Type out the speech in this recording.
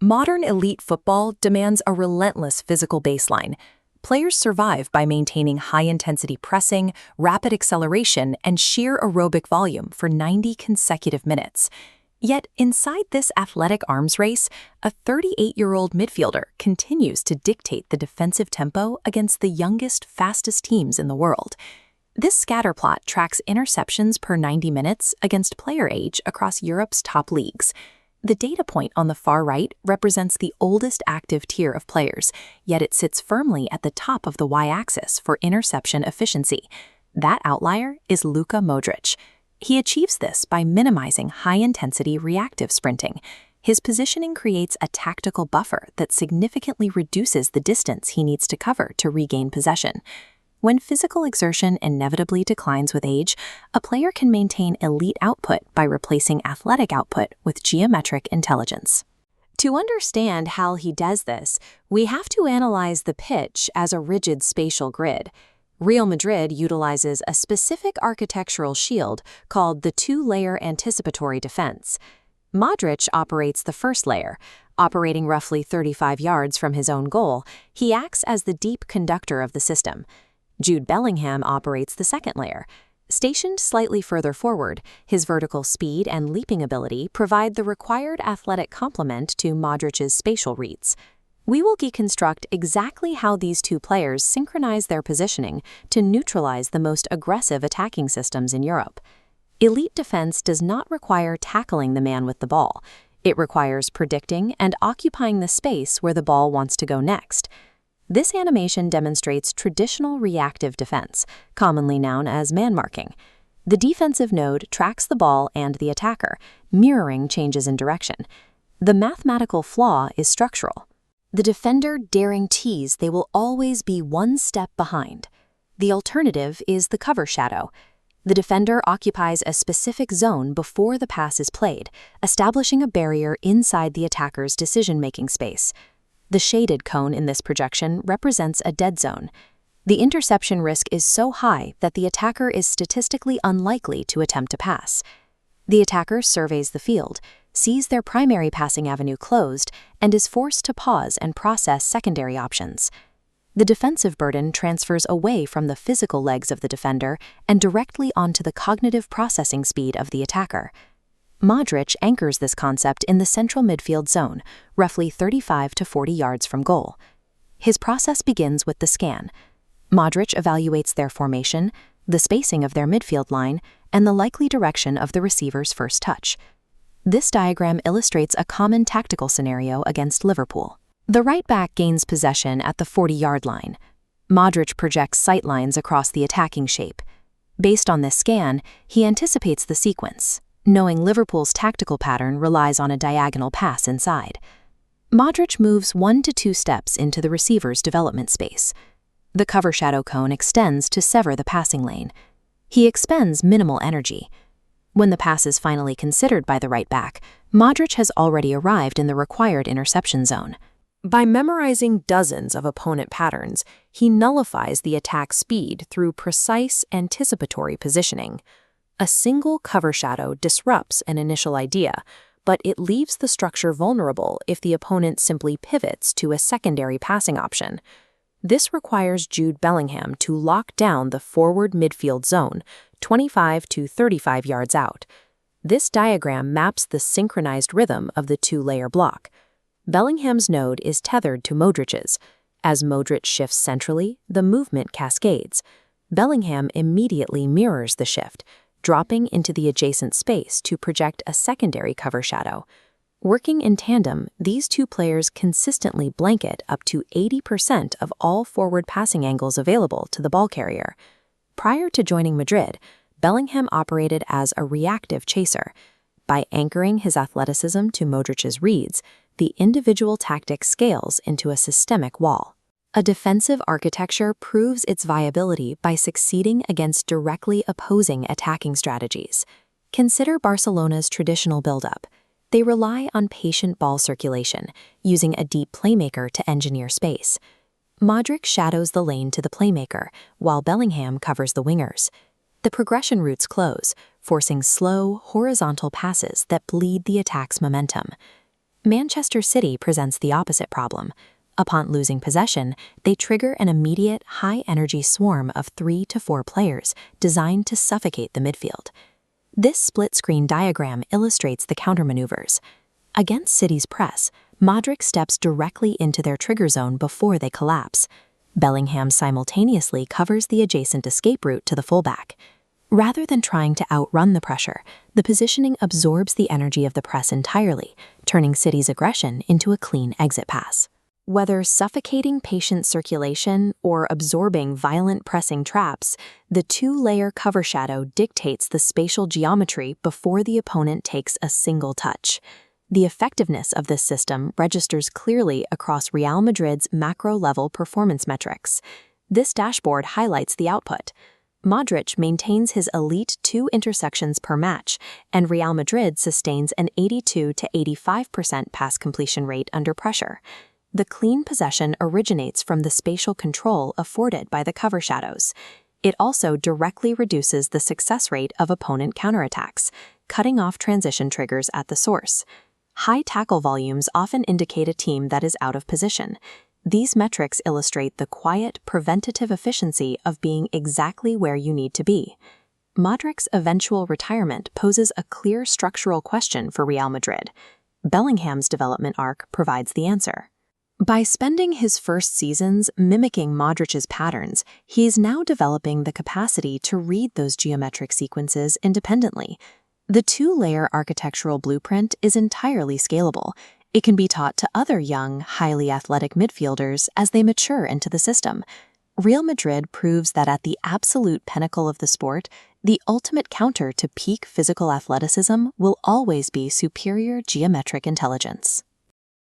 Modern elite football demands a relentless physical baseline. Players survive by maintaining high-intensity pressing, rapid acceleration, and sheer aerobic volume for 90 consecutive minutes. Yet, inside this athletic arms race, a 38-year-old midfielder continues to dictate the defensive tempo against the youngest, fastest teams in the world. This scatterplot tracks interceptions per 90 minutes against player age across Europe's top leagues. The data point on the far right represents the oldest active tier of players, yet it sits firmly at the top of the y-axis for interception efficiency. That outlier is Luka Modric. He achieves this by minimizing high-intensity reactive sprinting. His positioning creates a tactical buffer that significantly reduces the distance he needs to cover to regain possession. When physical exertion inevitably declines with age, a player can maintain elite output by replacing athletic output with geometric intelligence. To understand how he does this, we have to analyze the pitch as a rigid spatial grid. Real Madrid utilizes a specific architectural shield called the two-layer anticipatory defense. Modric operates the first layer. Operating roughly 35 yards from his own goal, he acts as the deep conductor of the system. Jude Bellingham operates the second layer. Stationed slightly further forward, his vertical speed and leaping ability provide the required athletic complement to Modric's spatial reads. We will deconstruct exactly how these two players synchronize their positioning to neutralize the most aggressive attacking systems in Europe. Elite defense does not require tackling the man with the ball. It requires predicting and occupying the space where the ball wants to go next. This animation demonstrates traditional reactive defense, commonly known as man-marking. The defensive node tracks the ball and the attacker, mirroring changes in direction. The mathematical flaw is structural. The defender guarantees they will always be one step behind. The alternative is the cover shadow. The defender occupies a specific zone before the pass is played, establishing a barrier inside the attacker's decision-making space. The shaded cone in this projection represents a dead zone. The interception risk is so high that the attacker is statistically unlikely to attempt to pass. The attacker surveys the field, sees their primary passing avenue closed, and is forced to pause and process secondary options. The defensive burden transfers away from the physical legs of the defender and directly onto the cognitive processing speed of the attacker. Modric anchors this concept in the central midfield zone, roughly 35 to 40 yards from goal. His process begins with the scan. Modric evaluates their formation, the spacing of their midfield line, and the likely direction of the receiver's first touch. This diagram illustrates a common tactical scenario against Liverpool. The right back gains possession at the 40-yard line. Modric projects sight lines across the attacking shape. Based on this scan, he anticipates the sequence, knowing Liverpool's tactical pattern relies on a diagonal pass inside. Modric moves 1 to 2 steps into the receiver's development space. The cover shadow cone extends to sever the passing lane. He expends minimal energy. When the pass is finally considered by the right back, Modric has already arrived in the required interception zone. By memorizing dozens of opponent patterns, he nullifies the attack speed through precise anticipatory positioning. A single cover shadow disrupts an initial idea, but it leaves the structure vulnerable if the opponent simply pivots to a secondary passing option. This requires Jude Bellingham to lock down the forward midfield zone, 25 to 35 yards out. This diagram maps the synchronized rhythm of the two-layer block. Bellingham's node is tethered to Modric's. As Modric shifts centrally, the movement cascades. Bellingham immediately mirrors the shift, dropping into the adjacent space to project a secondary cover shadow. Working in tandem, these two players consistently blanket up to 80% of all forward passing angles available to the ball carrier. Prior to joining Madrid, Bellingham operated as a reactive chaser. By anchoring his athleticism to Modric's reads, the individual tactic scales into a systemic wall. A defensive architecture proves its viability by succeeding against directly opposing attacking strategies. Consider Barcelona's traditional build-up. They rely on patient ball circulation, using a deep playmaker to engineer space. Modric shadows the lane to the playmaker, while Bellingham covers the wingers. The progression routes close, forcing slow, horizontal passes that bleed the attack's momentum. Manchester City presents the opposite problem. Upon losing possession, they trigger an immediate, high-energy swarm of 3 to 4 players designed to suffocate the midfield. This split-screen diagram illustrates the countermaneuvers. Against City's press, Madrid steps directly into their trigger zone before they collapse. Bellingham simultaneously covers the adjacent escape route to the fullback. Rather than trying to outrun the pressure, the positioning absorbs the energy of the press entirely, turning City's aggression into a clean exit pass. Whether suffocating patient circulation or absorbing violent pressing traps, the two-layer cover shadow dictates the spatial geometry before the opponent takes a single touch. The effectiveness of this system registers clearly across Real Madrid's macro-level performance metrics. This dashboard highlights the output. Modric maintains his elite 2 intersections per match, and Real Madrid sustains an 82 to 85% pass completion rate under pressure. The clean possession originates from the spatial control afforded by the cover shadows. It also directly reduces the success rate of opponent counterattacks, cutting off transition triggers at the source. High tackle volumes often indicate a team that is out of position. These metrics illustrate the quiet, preventative efficiency of being exactly where you need to be. Modric's eventual retirement poses a clear structural question for Real Madrid. Bellingham's development arc provides the answer. By spending his first seasons mimicking Modric's patterns, he is now developing the capacity to read those geometric sequences independently. The two-layer architectural blueprint is entirely scalable. It can be taught to other young, highly athletic midfielders as they mature into the system. Real Madrid proves that at the absolute pinnacle of the sport, the ultimate counter to peak physical athleticism will always be superior geometric intelligence.